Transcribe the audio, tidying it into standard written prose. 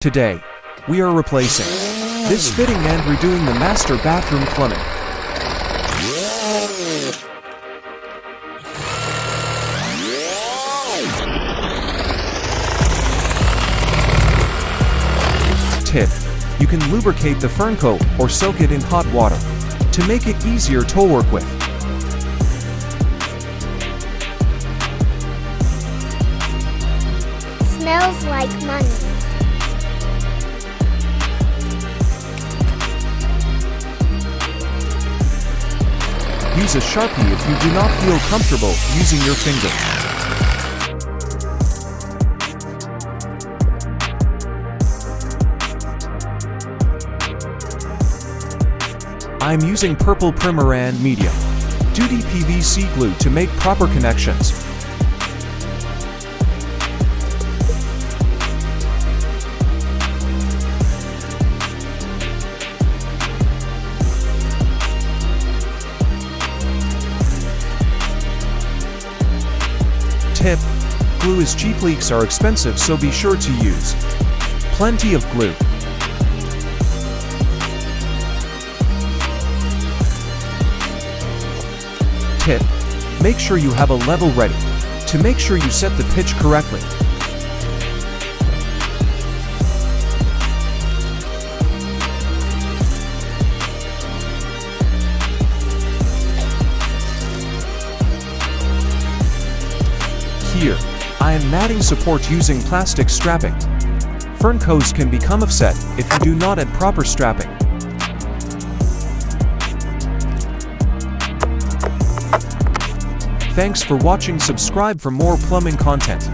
Today, we are replacing this fitting and redoing the master bathroom plumbing. Tip: you can lubricate the ferncoat or soak it in hot water to make it easier to work with. Smells like money. Use a Sharpie if you do not feel comfortable using your finger. I'm using purple primer and medium duty PVC glue to make proper connections. Tip: glue is cheap, leaks are expensive, so be sure to use plenty of glue. Tip: make sure you have a level ready to make sure you set the pitch correctly. Here, I am matting support using plastic strapping. Ferncoats can become offset if you do not add proper strapping. Thanks for watching. Subscribe for more plumbing content.